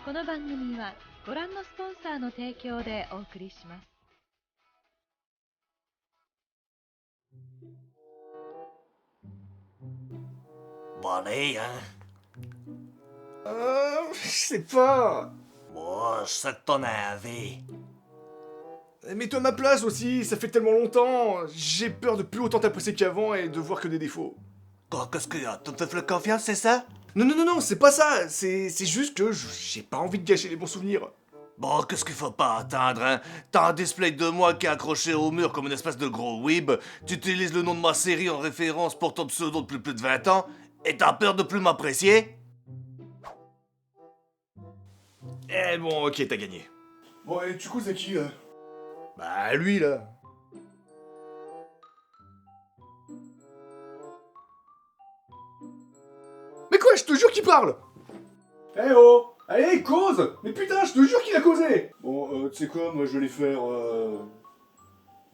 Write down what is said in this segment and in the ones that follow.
この番組はご覧のスポンサーの提供でお送りします。Bon, allez, hein. Je sais pas. Bon, c'est que ton avis. Mets-toi à ma place aussi, ça fait tellement longtemps. J'ai peur de plus autant t'apprécier qu'avant et de voir que des défauts. Quoi, qu'est-ce qu'il y a? Tu me fais confiance, c'est ça? Non, c'est pas ça. C'est juste que j'ai pas envie de gâcher les bons souvenirs. Bon, qu'est-ce qu'il faut pas attendre, hein? T'as un display de moi qui est accroché au mur comme une espèce de gros weeb, tu utilises le nom de ma série en référence pour ton pseudo depuis plus de 20 ans, et t'as peur de plus m'apprécier? Eh bon, ok, t'as gagné. Bon, et du coup, c'est qui, là? Bah, lui, là. Mais quoi, je te jure qu'il parle! Eh oh! Allez, cause! Mais putain, je te jure qu'il a causé! Bon, tu sais quoi, moi je vais aller faire,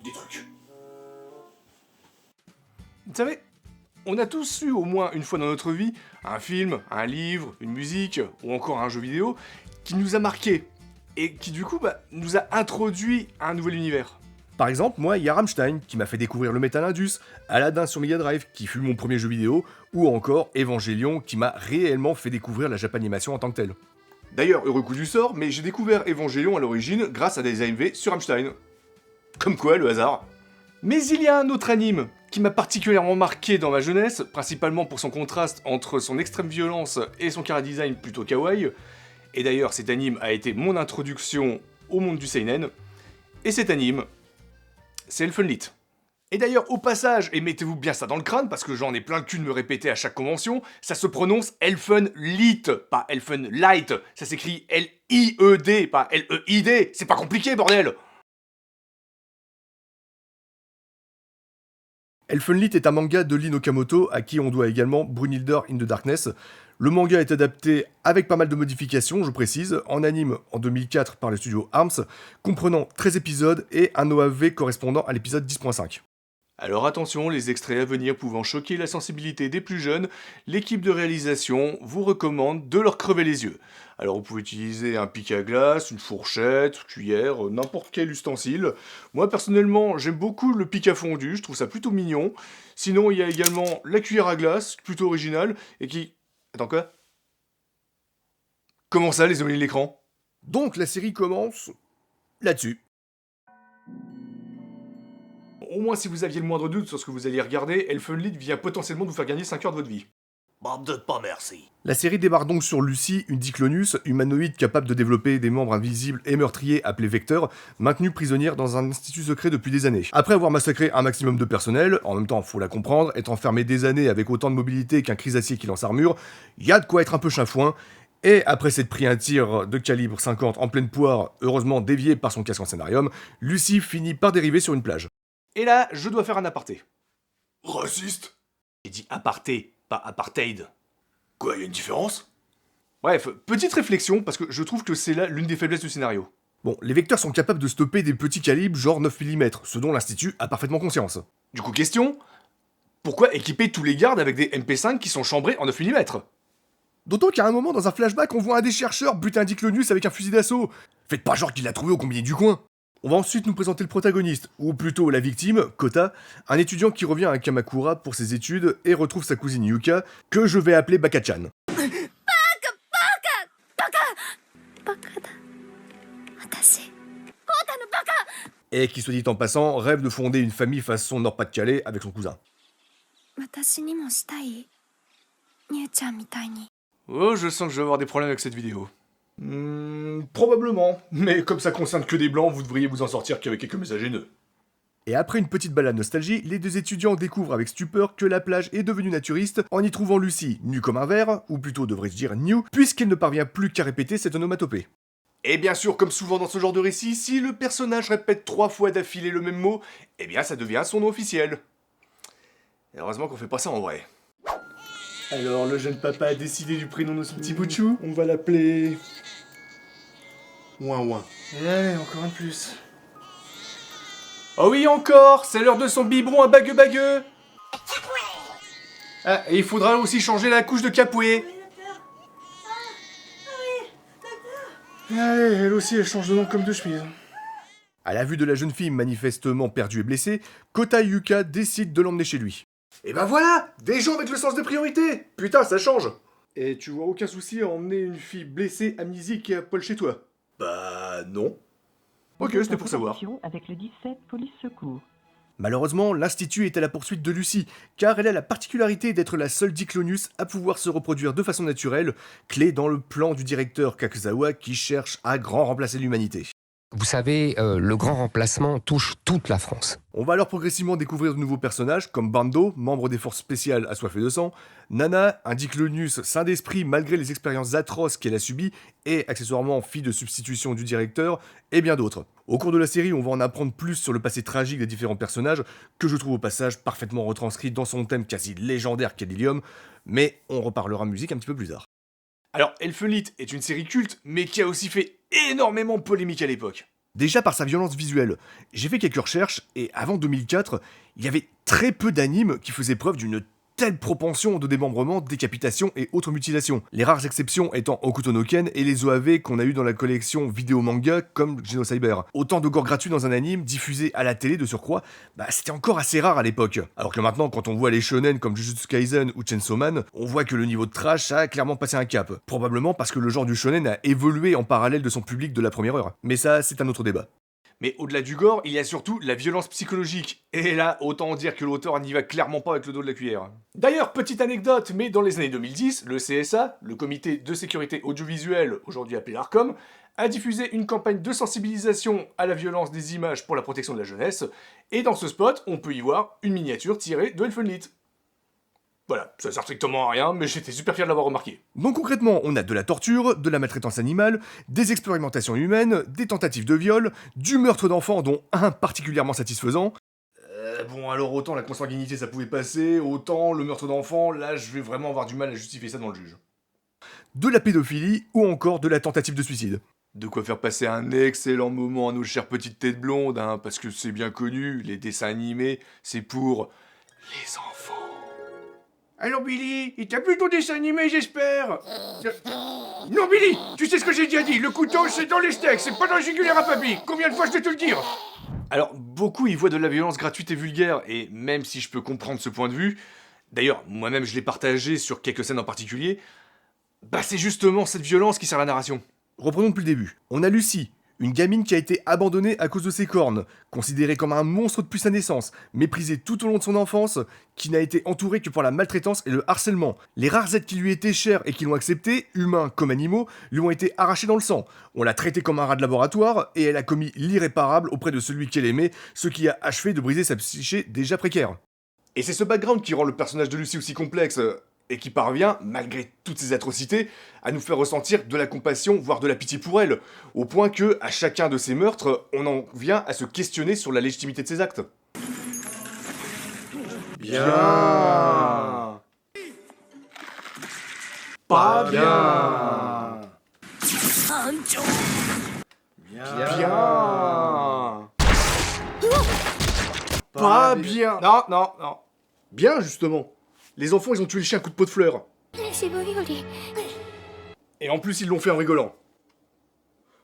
des trucs. Vous savez, on a tous eu au moins une fois dans notre vie un film, un livre, une musique, ou encore un jeu vidéo qui nous a marqué et qui du coup nous a introduit à un nouvel univers. Par exemple, moi, il y a Rammstein qui m'a fait découvrir le Metal Indus, Aladdin sur Mega Drive qui fut mon premier jeu vidéo, ou encore Evangelion qui m'a réellement fait découvrir la Japanimation en tant que telle. D'ailleurs, heureux coup du sort, mais j'ai découvert Evangelion à l'origine grâce à des AMV sur Rammstein. Comme quoi, le hasard. Mais il y a un autre anime qui m'a particulièrement marqué dans ma jeunesse, principalement pour son contraste entre son extrême violence et son chara-design plutôt kawaii. Et d'ailleurs, cet anime a été mon introduction au monde du seinen. Et cet anime, c'est Elfenlied. Et d'ailleurs, au passage, et mettez-vous bien ça dans le crâne, parce que j'en ai plein le cul de me répéter à chaque convention, ça se prononce Elfenlied, pas Elfenlight. Ça s'écrit L-I-E-D, pas L-E-I-D. C'est pas compliqué, bordel! Elfenlied est un manga de Lin Okamoto, à qui on doit également Brunhilde in the Darkness. Le manga est adapté avec pas mal de modifications, je précise, en anime en 2004 par le studio Arms, comprenant 13 épisodes et un OAV correspondant à l'épisode 10.5. Alors attention, les extraits à venir pouvant choquer la sensibilité des plus jeunes, l'équipe de réalisation vous recommande de leur crever les yeux. Alors vous pouvez utiliser un pic à glace, une fourchette, une cuillère, n'importe quel ustensile. Moi personnellement, j'aime beaucoup le pic à fondu, je trouve ça plutôt mignon. Sinon, il y a également la cuillère à glace, plutôt originale, et qui... Attends quoi? Comment ça, les amis de l'écran? Donc la série commence... là-dessus. Au moins, si vous aviez le moindre doute sur ce que vous alliez regarder, Elfenlied vient potentiellement vous faire gagner 5 heures de votre vie. Bon, me doute pas, merci. La série débarque donc sur Lucy, une Diclonus, humanoïde capable de développer des membres invisibles et meurtriers appelés Vecteurs, maintenue prisonnière dans un institut secret depuis des années. Après avoir massacré un maximum de personnel, en même temps, faut la comprendre, être enfermé des années avec autant de mobilité qu'un crisacier qui lance armure, y a de quoi être un peu chafouin. Et après s'être pris un tir de calibre 50 en pleine poire, heureusement dévié par son casque en scénarium, Lucy finit par dériver sur une plage. Et là, je dois faire un aparté. Raciste? J'ai dit aparté, pas apartheid. Quoi, y a une différence? Bref, petite réflexion, parce que je trouve que c'est là l'une des faiblesses du scénario. Bon, les vecteurs sont capables de stopper des petits calibres genre 9 mm, ce dont l'Institut a parfaitement conscience. Du coup, question, pourquoi équiper tous les gardes avec des MP5 qui sont chambrés en 9 mm? D'autant qu'à un moment, dans un flashback, on voit un des chercheurs buter un Diclonus avec un fusil d'assaut. Faites pas genre qu'il l'a trouvé au combiné du coin. On va ensuite nous présenter le protagoniste, ou plutôt la victime, Kota, un étudiant qui revient à Kamakura pour ses études et retrouve sa cousine Yuka, que je vais appeler Baka-chan. Et qui, soit dit en passant, rêve de fonder une famille façon Nord-Pas-de-Calais avec son cousin. Oh, je sens que je vais avoir des problèmes avec cette vidéo. Probablement, mais comme ça concerne que des blancs, vous devriez vous en sortir qu'avec quelques messages haineux. Et après une petite balade nostalgie, les deux étudiants découvrent avec stupeur que la plage est devenue naturiste en y trouvant Lucy nue comme un verre, ou plutôt devrais-je dire new, puisqu'elle ne parvient plus qu'à répéter cette onomatopée. Et bien sûr, comme souvent dans ce genre de récit, si le personnage répète 3 fois d'affilée le même mot, eh bien ça devient son nom officiel. Et heureusement qu'on fait pas ça en vrai. Alors, le jeune papa a décidé du prénom de son petit bout de chou. On va l'appeler... Ouin Ouin. Et allez, encore un de plus. Oh oui, encore! C'est l'heure de son biberon à bagueux. Ah, et il faudra aussi changer la couche de Capoué. Allez, elle aussi, elle change de nom comme de chemise. À la vue de la jeune fille manifestement perdue et blessée, Kota Yuka décide de l'emmener chez lui. Et ben voilà, des gens avec le sens des priorités. Putain, ça change. Et tu vois aucun souci à emmener une fille blessée, amnésique et à poil chez toi? Bah non. Ok, c'était pour savoir. Avec le 17 police secours. Malheureusement, l'Institut est à la poursuite de Lucy, car elle a la particularité d'être la seule Diclonius à pouvoir se reproduire de façon naturelle, clé dans le plan du directeur Kakuzawa qui cherche à grand remplacer l'humanité. Vous savez, le grand remplacement touche toute la France. On va alors progressivement découvrir de nouveaux personnages, comme Bando, membre des forces spéciales assoiffées de sang, Nana, un Diclonius sain d'esprit malgré les expériences atroces qu'elle a subies, et accessoirement fille de substitution du directeur, et bien d'autres. Au cours de la série, on va en apprendre plus sur le passé tragique des différents personnages, que je trouve au passage parfaitement retranscrit dans son thème quasi légendaire qu'est l'hélium, mais on reparlera musique un petit peu plus tard. Alors, Elfenlied est une série culte, mais qui a aussi fait énormément polémique à l'époque. Déjà par sa violence visuelle. J'ai fait quelques recherches, et avant 2004, il y avait très peu d'animes qui faisaient preuve d'une telle propension de démembrement, décapitation et autres mutilations. Les rares exceptions étant Hokuto no Ken et les OAV qu'on a eu dans la collection vidéo manga comme Genocyber. Autant de gore gratuit dans un anime diffusé à la télé de surcroît, c'était encore assez rare à l'époque. Alors que maintenant, quand on voit les shonen comme Jujutsu Kaisen ou Chainsaw Man, on voit que le niveau de trash a clairement passé un cap. Probablement parce que le genre du shonen a évolué en parallèle de son public de la première heure. Mais ça, c'est un autre débat. Mais au-delà du gore, il y a surtout la violence psychologique. Et là, autant dire que l'auteur n'y va clairement pas avec le dos de la cuillère. D'ailleurs, petite anecdote, mais dans les années 2010, le CSA, le Comité de sécurité audiovisuelle, aujourd'hui appelé l'ARCOM, a diffusé une campagne de sensibilisation à la violence des images pour la protection de la jeunesse, et dans ce spot, on peut y voir une miniature tirée de Elfenlied. Voilà, ça sert strictement à rien, mais j'étais super fier de l'avoir remarqué. Donc concrètement, on a de la torture, de la maltraitance animale, des expérimentations humaines, des tentatives de viol, du meurtre d'enfants dont un particulièrement satisfaisant. Bon alors autant la consanguinité ça pouvait passer, autant le meurtre d'enfants, là je vais vraiment avoir du mal à justifier ça devant le juge. De la pédophilie ou encore de la tentative de suicide. De quoi faire passer un excellent moment à nos chères petites têtes blondes, parce que c'est bien connu, les dessins animés, c'est pour les enfants. Alors Billy, il t'a plu ton dessin animé, j'espère? Non Billy, tu sais ce que j'ai déjà dit, le couteau c'est dans les steaks, c'est pas dans le jugulaire à papy. Combien de fois je dois te le dire? Alors, beaucoup y voient de la violence gratuite et vulgaire, et même si je peux comprendre ce point de vue, d'ailleurs, moi-même je l'ai partagé sur quelques scènes en particulier, c'est justement cette violence qui sert la narration. Reprenons depuis le début. On a Lucy, une gamine qui a été abandonnée à cause de ses cornes, considérée comme un monstre depuis sa naissance, méprisée tout au long de son enfance, qui n'a été entourée que par la maltraitance et le harcèlement. Les rares êtres qui lui étaient chers et qui l'ont accepté, humains comme animaux, lui ont été arrachés dans le sang. On l'a traitée comme un rat de laboratoire, et elle a commis l'irréparable auprès de celui qu'elle aimait, ce qui a achevé de briser sa psyché déjà précaire. Et c'est ce background qui rend le personnage de Lucy aussi complexe, et qui parvient, malgré toutes ces atrocités, à nous faire ressentir de la compassion, voire de la pitié pour elle, au point que, à chacun de ces meurtres, on en vient à se questionner sur la légitimité de ses actes. Bien. Pas bien. Bien. Pas bien. Non, non, non. Bien, justement. Les enfants, ils ont tué le chien à coup de pot de fleurs. Et en plus, ils l'ont fait en rigolant.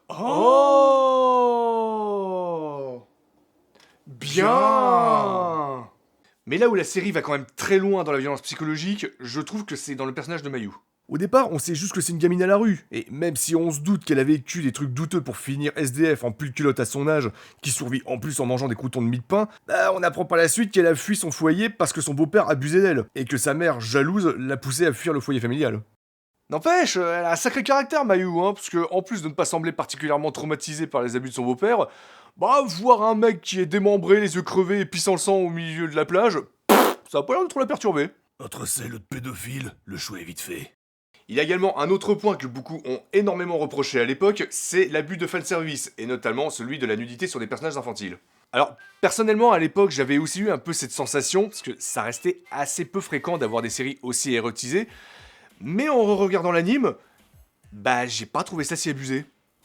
Oh, bien. Mais là où la série va quand même très loin dans la violence psychologique, je trouve que c'est dans le personnage de Mayu. Au départ, on sait juste que c'est une gamine à la rue, et même si on se doute qu'elle a vécu des trucs douteux pour finir SDF en pull culotte à son âge, qui survit en plus en mangeant des croûtons de mie de pain, on apprend par la suite qu'elle a fui son foyer parce que son beau-père abusait d'elle, et que sa mère, jalouse, l'a poussée à fuir le foyer familial. N'empêche, elle a un sacré caractère, Mayu, parce que en plus de ne pas sembler particulièrement traumatisée par les abus de son beau-père, voir un mec qui est démembré, les yeux crevés et pissant le sang au milieu de la plage, ça a pas l'air de trop la perturber. Entre celle de pédophile, le choix est vite fait. Il y a également un autre point que beaucoup ont énormément reproché à l'époque, c'est l'abus de fanservice, et notamment celui de la nudité sur des personnages infantiles. Alors, personnellement, à l'époque, j'avais aussi eu un peu cette sensation, parce que ça restait assez peu fréquent d'avoir des séries aussi érotisées, mais en re-regardant l'anime, j'ai pas trouvé ça si abusé.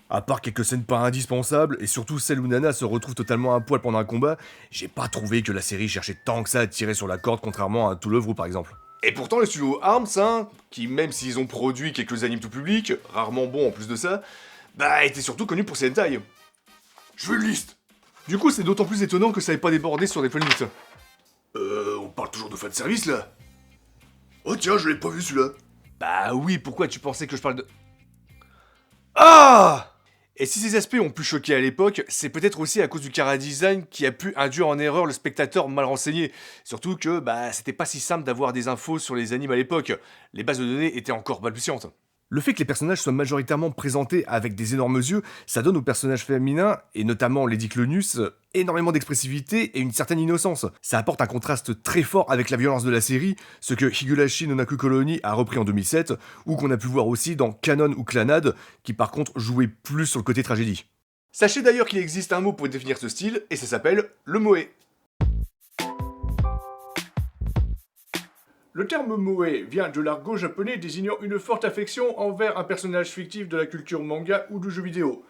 À part quelques scènes pas indispensables, et surtout celle où Nana se retrouve totalement à poil pendant un combat, j'ai pas trouvé que la série cherchait tant que ça à tirer sur la corde, contrairement à To Love Ru par exemple. Et pourtant, les studios Arms, qui même s'ils ont produit quelques animes tout public, rarement bons en plus de ça, Bah, elle était surtout connue pour ses hentai. Je veux une liste. Du coup, c'est d'autant plus étonnant que ça n'ait pas débordé sur des Funlit. On parle toujours de fanservice, là? Oh tiens, je l'ai pas vu, celui-là. Bah oui, pourquoi tu pensais que je parle de... Ah! Et si ces aspects ont pu choquer à l'époque, c'est peut-être aussi à cause du chara-design qui a pu induire en erreur le spectateur mal renseigné. Surtout que, bah, c'était pas si simple d'avoir des infos sur les animes à l'époque. Les bases de données étaient encore balbutiantes. Le fait que les personnages soient majoritairement présentés avec des énormes yeux, ça donne aux personnages féminins, et notamment Lady Clonus, énormément d'expressivité et une certaine innocence. Ça apporte un contraste très fort avec la violence de la série, ce que Higurashi no Naku Colony a repris en 2007, ou qu'on a pu voir aussi dans Canon ou Clannad, qui par contre jouait plus sur le côté tragédie. Sachez d'ailleurs qu'il existe un mot pour définir ce style, et ça s'appelle le moe. Le terme moe vient de l'argot japonais désignant une forte affection envers un personnage fictif de la culture manga ou de jeux vidéo.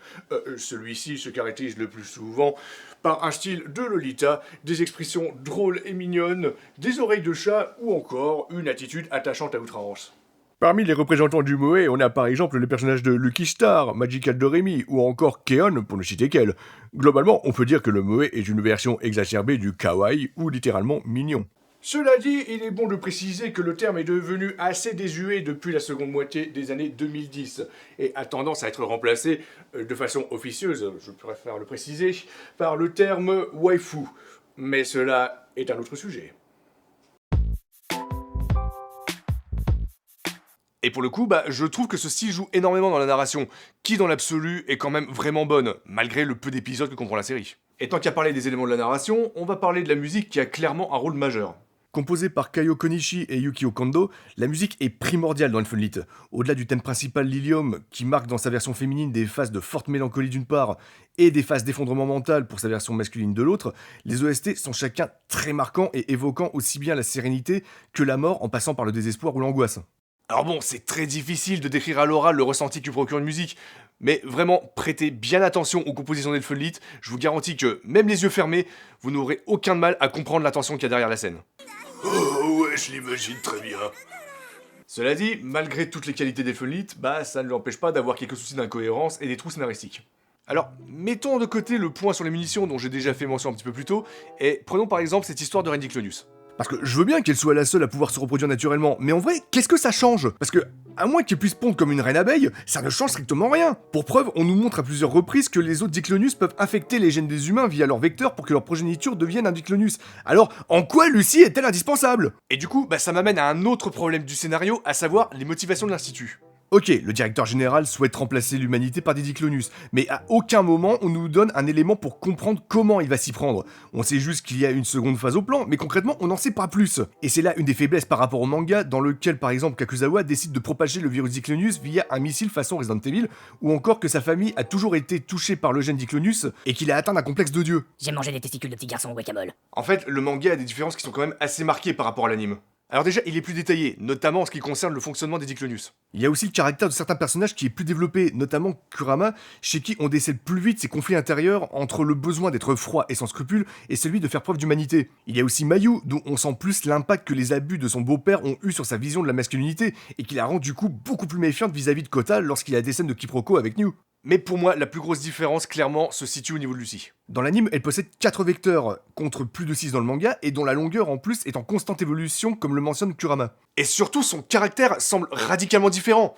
Celui-ci se caractérise le plus souvent par un style de Lolita, des expressions drôles et mignonnes, des oreilles de chat ou encore une attitude attachante à outrance. Parmi les représentants du moe, on a par exemple les personnages de Lucky Star, Magical Doremi ou encore Keon pour ne citer qu'elle. Globalement, on peut dire que le moe est une version exacerbée du kawaii ou littéralement mignon. Cela dit, il est bon de préciser que le terme est devenu assez désuet depuis la seconde moitié des années 2010 et a tendance à être remplacé de façon officieuse, je préfère le préciser, par le terme waifu. Mais cela est un autre sujet. Et pour le coup, je trouve que ce style joue énormément dans la narration, qui dans l'absolu est quand même vraiment bonne, malgré le peu d'épisodes que comprend la série. Et tant qu'à parler des éléments de la narration, on va parler de la musique qui a clairement un rôle majeur. Composée par Kaio Konishi et Yukio Kondo, la musique est primordiale dans Elfenlied. Au-delà du thème principal Lilium, qui marque dans sa version féminine des phases de forte mélancolie d'une part, et des phases d'effondrement mental pour sa version masculine de l'autre, les OST sont chacun très marquants et évoquant aussi bien la sérénité que la mort en passant par le désespoir ou l'angoisse. Alors bon, c'est très difficile de décrire à l'oral le ressenti que procure une musique, mais vraiment, prêtez bien attention aux compositions d'Elfenlied, je vous garantis que, même les yeux fermés, vous n'aurez aucun mal à comprendre l'intention qu'il y a derrière la scène. Oh ouais, je l'imagine très bien. Cela dit, malgré toutes les qualités d'Elfenlied, ça ne l'empêche pas d'avoir quelques soucis d'incohérence et des trous scénaristiques. Alors, mettons de côté le point sur les munitions dont j'ai déjà fait mention un petit peu plus tôt, et prenons par exemple cette histoire de Randy Clonus. Parce que je veux bien qu'elle soit la seule à pouvoir se reproduire naturellement, mais en vrai, qu'est-ce que ça change? Parce que, à moins qu'elle puisse pondre comme une reine abeille, ça ne change strictement rien. Pour preuve, on nous montre à plusieurs reprises que les autres Diclonius peuvent infecter les gènes des humains via leur vecteur pour que leur progéniture devienne un Diclonius. Alors, en quoi Lucy est-elle indispensable? Et du coup, ça m'amène à un autre problème du scénario, à savoir les motivations de l'Institut. Ok, le directeur général souhaite remplacer l'humanité par des Diclonius, mais à aucun moment on nous donne un élément pour comprendre comment il va s'y prendre. On sait juste qu'il y a une seconde phase au plan, mais concrètement on n'en sait pas plus. Et c'est là une des faiblesses par rapport au manga, dans lequel par exemple Kakuzawa décide de propager le virus Diclonius via un missile façon Resident Evil, ou encore que sa famille a toujours été touchée par le gène Diclonius et qu'il a atteint un complexe de dieu. J'ai mangé des testicules de petit garçon au guacamole. En fait, le manga a des différences qui sont quand même assez marquées par rapport à l'anime. Alors déjà, il est plus détaillé, notamment en ce qui concerne le fonctionnement des Diclonius. Il y a aussi le caractère de certains personnages qui est plus développé, notamment Kurama, chez qui on décèle plus vite ces conflits intérieurs entre le besoin d'être froid et sans scrupules et celui de faire preuve d'humanité. Il y a aussi Mayu, dont on sent plus l'impact que les abus de son beau-père ont eu sur sa vision de la masculinité, et qui la rend du coup beaucoup plus méfiante vis-à-vis de Kota lorsqu'il a des scènes de quiproquo avec New. Mais pour moi, la plus grosse différence, clairement, se situe au niveau de Lucy. Dans l'anime, elle possède 4 vecteurs, contre plus de 6 dans le manga, et dont la longueur en plus est en constante évolution, comme le mentionne Kurama. Et surtout, son caractère semble radicalement différent.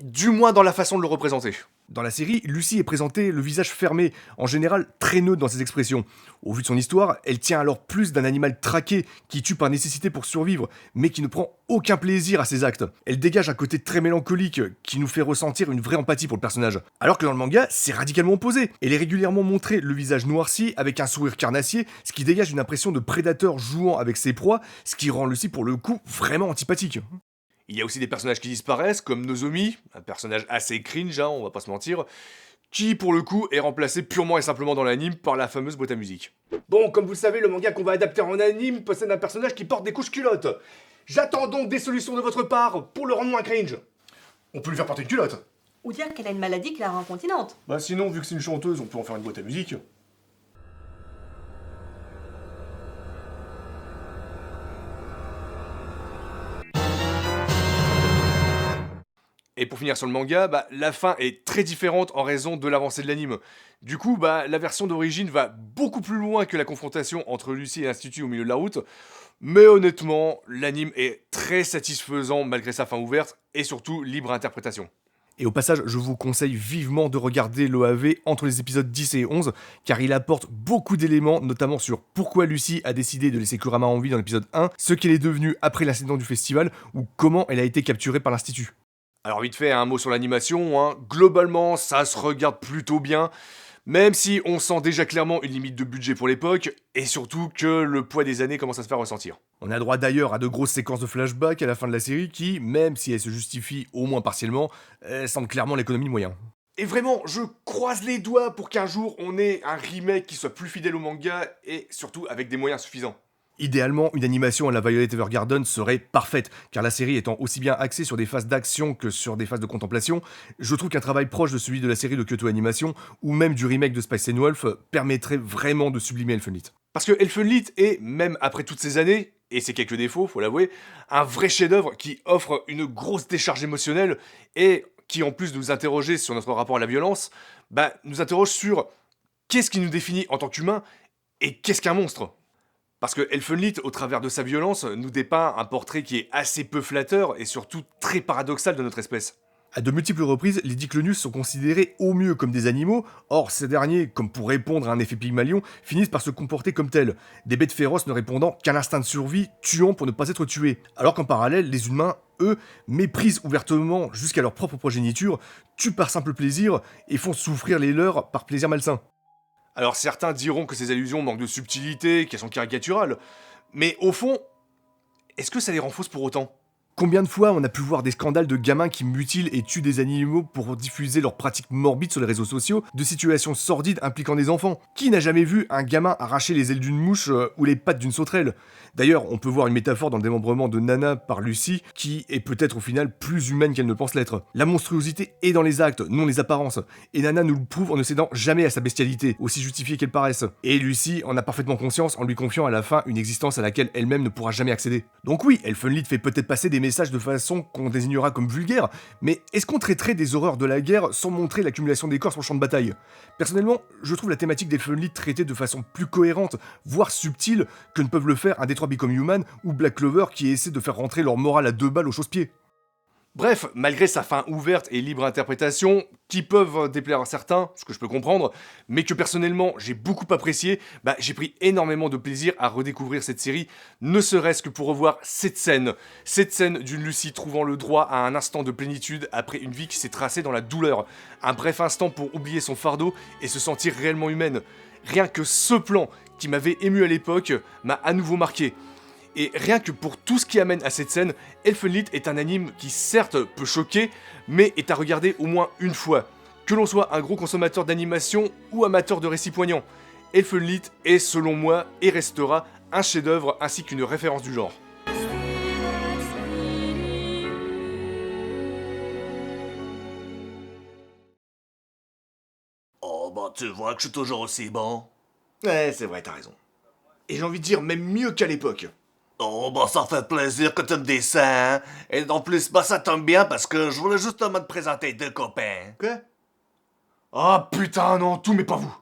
Du moins dans la façon de le représenter. Dans la série, Lucy est présentée le visage fermé, en général très neutre dans ses expressions. Au vu de son histoire, elle tient alors plus d'un animal traqué qui tue par nécessité pour survivre, mais qui ne prend aucun plaisir à ses actes. Elle dégage un côté très mélancolique qui nous fait ressentir une vraie empathie pour le personnage. Alors que dans le manga, c'est radicalement opposé. Elle est régulièrement montrée le visage noirci avec un sourire carnassier, ce qui dégage une impression de prédateur jouant avec ses proies, ce qui rend Lucy pour le coup vraiment antipathique. Il y a aussi des personnages qui disparaissent, comme Nozomi, un personnage assez cringe, on va pas se mentir, qui pour le coup est remplacé purement et simplement dans l'anime par la fameuse boîte à musique. Bon, comme vous le savez, le manga qu'on va adapter en anime possède un personnage qui porte des couches culottes. J'attends donc des solutions de votre part pour le rendre moins cringe. On peut lui faire porter une culotte. Ou dire qu'elle a une maladie qui la rend incontinente. Sinon, vu que c'est une chanteuse, on peut en faire une boîte à musique. Et pour finir sur le manga, la fin est très différente en raison de l'avancée de l'anime. Du coup, la version d'origine va beaucoup plus loin que la confrontation entre Lucy et l'Institut au milieu de la route. Mais honnêtement, l'anime est très satisfaisant malgré sa fin ouverte et surtout libre interprétation. Et au passage, je vous conseille vivement de regarder l'OAV entre les épisodes 10 et 11, car il apporte beaucoup d'éléments, notamment sur pourquoi Lucy a décidé de laisser Kurama en vie dans l'épisode 1, ce qu'elle est devenue après l'incident du festival, ou comment elle a été capturée par l'Institut. Alors vite fait, un mot sur l'animation, globalement ça se regarde plutôt bien, même si on sent déjà clairement une limite de budget pour l'époque, et surtout que le poids des années commence à se faire ressentir. On a droit d'ailleurs à de grosses séquences de flashback à la fin de la série qui, même si elles se justifient au moins partiellement, semblent clairement l'économie de moyens. Et vraiment, je croise les doigts pour qu'un jour on ait un remake qui soit plus fidèle au manga, et surtout avec des moyens suffisants. Idéalement, une animation à la Violet Evergarden serait parfaite, car la série étant aussi bien axée sur des phases d'action que sur des phases de contemplation, je trouve qu'un travail proche de celui de la série de Kyoto Animation, ou même du remake de Spice Wolf, permettrait vraiment de sublimer Elfenlied. Parce que Elfenlied est, même après toutes ces années, et ses quelques défauts, faut l'avouer, un vrai chef-d'œuvre qui offre une grosse décharge émotionnelle, et qui en plus de nous interroger sur notre rapport à la violence, nous interroge sur qu'est-ce qui nous définit en tant qu'humains, et qu'est-ce qu'un monstre. Parce que Elfenlied, au travers de sa violence, nous dépeint un portrait qui est assez peu flatteur et surtout très paradoxal de notre espèce. À de multiples reprises, les Diclonius sont considérés au mieux comme des animaux, or ces derniers, comme pour répondre à un effet Pygmalion, finissent par se comporter comme tels, des bêtes féroces ne répondant qu'à l'instinct de survie, tuant pour ne pas être tués. Alors qu'en parallèle, les humains, eux, méprisent ouvertement jusqu'à leur propre progéniture, tuent par simple plaisir et font souffrir les leurs par plaisir malsain. Alors certains diront que ces allusions manquent de subtilité, qu'elles sont caricaturales, mais au fond, est-ce que ça les rend fausses pour autant ? Combien de fois on a pu voir des scandales de gamins qui mutilent et tuent des animaux pour diffuser leurs pratiques morbides sur les réseaux sociaux, de situations sordides impliquant des enfants ? Qui n'a jamais vu un gamin arracher les ailes d'une mouche ou les pattes d'une sauterelle ? D'ailleurs, on peut voir une métaphore dans le démembrement de Nana par Lucy, qui est peut-être au final plus humaine qu'elle ne pense l'être. La monstruosité est dans les actes, non les apparences, et Nana nous le prouve en ne cédant jamais à sa bestialité, aussi justifiée qu'elle paraisse. Et Lucy en a parfaitement conscience en lui confiant à la fin une existence à laquelle elle-même ne pourra jamais accéder. Donc oui, Elfenlied fait peut-être passer des messages de façon qu'on désignera comme vulgaire, mais est-ce qu'on traiterait des horreurs de la guerre sans montrer l'accumulation des corps sur le champ de bataille ? Personnellement, je trouve la thématique d'Elfenlied traitée de façon plus cohérente, voire subtile, que ne peuvent le faire un Detroit Become Human ou Black Clover qui essaient de faire rentrer leur morale à 2 balles au chausse-pied. Bref, malgré sa fin ouverte et libre interprétation, qui peuvent déplaire à certains, ce que je peux comprendre, mais que personnellement j'ai beaucoup apprécié, j'ai pris énormément de plaisir à redécouvrir cette série, ne serait-ce que pour revoir cette scène d'une Lucy trouvant le droit à un instant de plénitude après une vie qui s'est tracée dans la douleur, un bref instant pour oublier son fardeau et se sentir réellement humaine. Rien que ce plan, qui m'avait ému à l'époque, m'a à nouveau marqué. Et rien que pour tout ce qui amène à cette scène, Elfenlied est un anime qui certes peut choquer, mais est à regarder au moins une fois. Que l'on soit un gros consommateur d'animation ou amateur de récits poignants, Elfenlied est selon moi et restera un chef-d'œuvre ainsi qu'une référence du genre. Oh tu vois que je suis toujours aussi bon. Ouais, c'est vrai, t'as raison. Et j'ai envie de dire même mieux qu'à l'époque. Oh ça fait plaisir que tu me dises ça, hein. Et en plus, ça tombe bien parce que je voulais justement te présenter 2 copains. Quoi ? Ah putain non, tout mais pas vous.